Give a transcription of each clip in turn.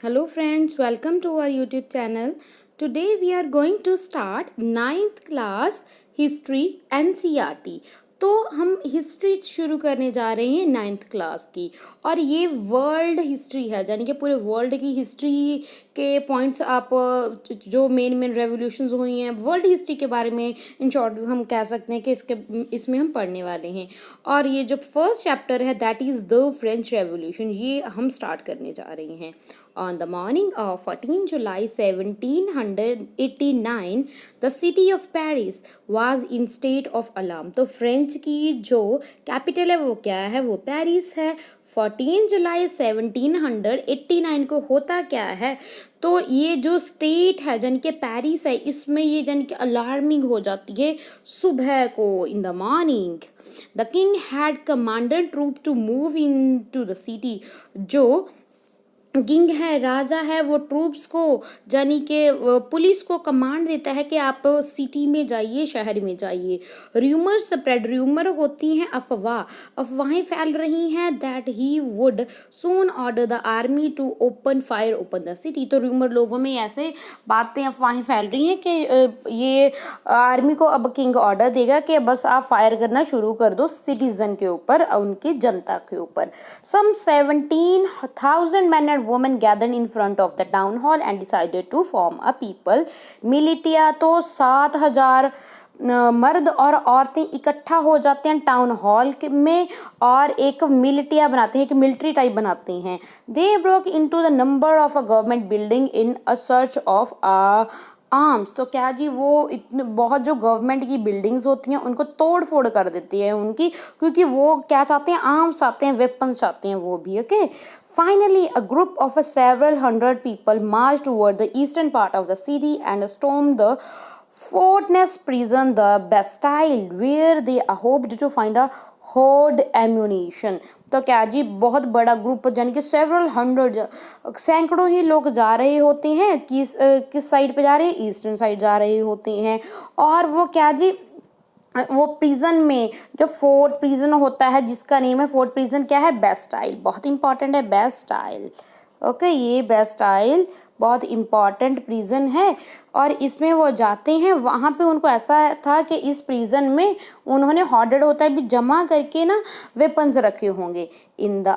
Hello friends, welcome to our YouTube channel. Today we are going to start 9th class history NCERT. तो हम history शुरू करने जा रहे हैं 9th क्लास की, और ये वर्ल्ड हिस्ट्री है, यानी कि पूरे वर्ल्ड की हिस्ट्री के पॉइंट्स आप जो मेन रेवोल्यूशंस हुई हैं वर्ल्ड हिस्ट्री के बारे में इन शॉर्ट हम कह सकते हैं कि इसमें हम पढ़ने वाले हैं। और ये जो फर्स्ट चैप्टर है that is the French revolution, ये हम स्टार्ट करने जा रहे हैं। On the morning of 14 July 1789, the city of Paris was in state of alarm. तो फ्रेंच की जो कैपिटल है वो क्या है, वो पेरिस है। 14 जुलाई 1789 को होता क्या है, तो ये जो स्टेट है यानी कि पेरिस है, इसमें ये यानी कि अलार्मिंग हो जाती है सुबह को। In the morning the king had commanded troop to move in to the city. जो किंग है, राजा है, वो ट्रूप्स को यानी कि पुलिस को कमांड देता है कि आप सिटी में जाइए, शहर में जाइए। र्यूमर स्प्रेड, र्यूमर होती हैं अफवाह, अफवाहें फैल रही हैं that he would soon order the army to open fire open the city. तो र्यूमर लोगों में ऐसे बातें अफवाहें फैल रही हैं कि ये आर्मी को अब किंग ऑर्डर देगा कि बस आप फायर करना शुरू कर दो सिटीजन के ऊपर, उनकी जनता के ऊपर। सम 17,000 men and women gathered in front of the town hall and decided to form a people militia। तो 7,000 मर्द और औरतें इकट्ठा हो जाते हैं टाउन हॉल में और एक मिलिटिया बनाते हैं, एक मिलिट्री टाइप बनाते हैं। They broke into the number of a government building in a search of arms. तो क्या जी, वो इतने बहुत जो गवर्नमेंट की बिल्डिंग्स होती हैं उनको तोड़ फोड़ कर देती है उनकी, क्योंकि वो क्या चाहते हैं, आर्म्स चाहते हैं, वेपन्स चाहते हैं वो भी। Okay, finally a group of several hundred people marched toward the eastern part of the city and stormed the fortress prison the Bastille, where they hoped to find a horde ammunition. तो क्या जी, बहुत बड़ा group यानी कि several hundred, सैकड़ों ही लोग जा रहे होते हैं। किस साइड पे जा रहे हैं, ईस्टर्न साइड जा रहे होते हैं। और वो क्या जी, वो प्रिजन में जो फोर्ट प्रिजन होता है जिसका नेम है फोर्ट प्रिजन, क्या है, बेस्टाइल। बहुत इंपॉर्टेंट है बेस्टाइल। ओके, ये बेस्टाइल बहुत इम्पॉर्टेंट प्रिजन है। और इसमें वो जाते हैं, वहाँ पे उनको ऐसा था कि इस प्रिजन में उन्होंने हॉर्डेड होता है भी जमा करके ना वेपन्स रखे होंगे। In the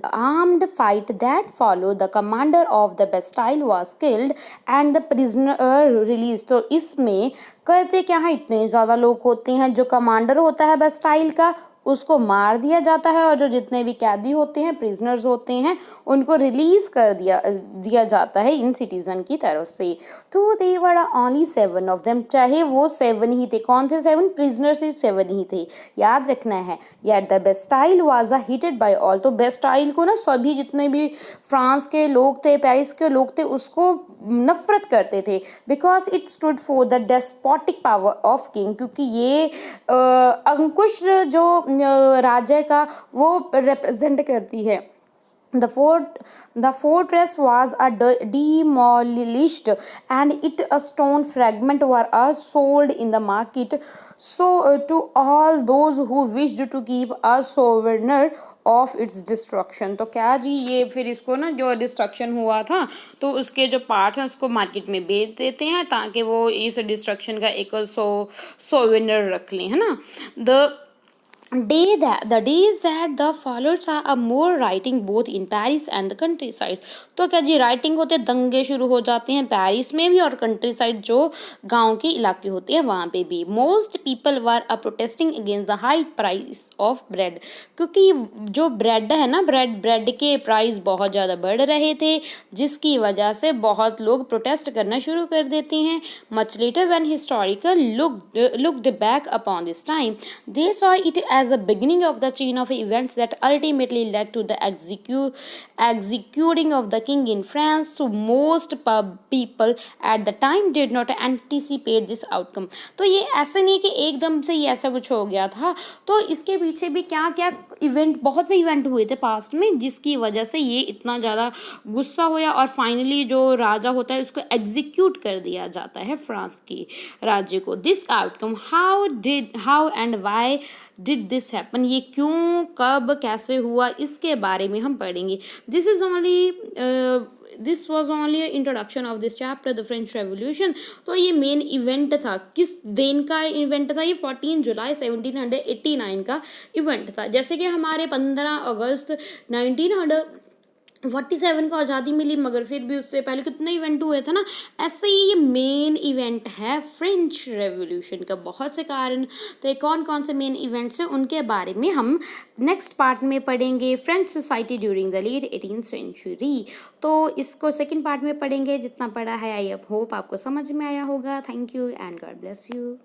armed fight that follow the commander of the Bastille was killed and the prisoner release. तो इसमें करते क्या है, इतने ज़्यादा लोग होते हैं, जो कमांडर होता है बेस्टाइल का उसको मार दिया जाता है, और जो जितने भी कैदी होते हैं, प्रिजनर्स होते हैं, उनको रिलीज कर दिया जाता है इन सिटीजन की तरफ से। तो दे वर ओनली 7 ऑफ देम, चाहे वो 7 ही थे। कौन थे 7? प्रिजनर सिर्फ 7 ही थे, याद रखना है। Yet the Bastille was hated by all. तो बेस्टाइल को ना सभी जितने भी फ्रांस के लोग थे, पेरिस के लोग थे, उसको नफरत करते थे, because it stood for the despotic power of king. क्योंकि ये अंकुश जो राजा का वो रिप्रेजेंट करती है। The fortress was demolished and a stone fragment were sold in the market. So to all those who wished to keep a souvenir of its destruction। तो क्या जी, ये फिर इसको ना जो डिस्ट्रक्शन हुआ था तो उसके जो पार्ट्स हैं उसको मार्केट में बेच देते हैं ताकि वो इस डिस्ट्रक्शन का एक सोवेनियर रख लें, है ना। The days that the followers are more writing both in Paris and the countryside। तो क्या जी, राइटिंग होते दंगे शुरू हो जाते हैं पेरिस में भी और कंट्री साइड जो गांव के इलाके होते हैं वहाँ पे भी। Most people were protesting against the high price of bread. क्योंकि जो ब्रेड है ना, ब्रेड के प्राइस बहुत ज़्यादा बढ़ रहे थे, जिसकी वजह से बहुत लोग प्रोटेस्ट करना शुरू कर देते हैं। Much later when historical looked back upon this time, they saw it as a beginning of the chain of events that ultimately led to the executing of the king in France। So most people at the time did not anticipate this outcome। तो ये ऐसा नहीं कि एकदम से ही ऐसा कुछ हो गया था, तो इसके पीछे भी क्या क्या इवेंट, बहुत से इवेंट हुए थे पास्ट में, जिसकी वजह से ये इतना ज़्यादा गुस्सा हुआ और फाइनली जो राजा होता है उसको एग्जीक्यूट कर दिया जाता है फ्रांस के राज्य को। This outcome, how and why did this happen, ये क्यों, कब, कैसे हुआ, इसके बारे में हम पढ़ेंगे। This is only this was only introduction of this chapter the French revolution. तो ये मेन इवेंट था, किस दिन का इवेंट था ये? 14 जुलाई 1789 का इवेंट था। जैसे कि हमारे 15 अगस्त 1947 को आज़ादी मिली, मगर फिर भी उससे पहले कितने इवेंट हुए थे ना। ऐसे ही ये मेन इवेंट है फ्रेंच रेवोल्यूशन का, बहुत से कारण। तो ये कौन कौन से मेन इवेंट्स हैं उनके बारे में हम नेक्स्ट पार्ट में पढ़ेंगे। French society during the late 18th century, तो इसको सेकंड पार्ट में पढ़ेंगे। जितना पढ़ा है आई होप आपको समझ में आया होगा। Thank you and God bless you.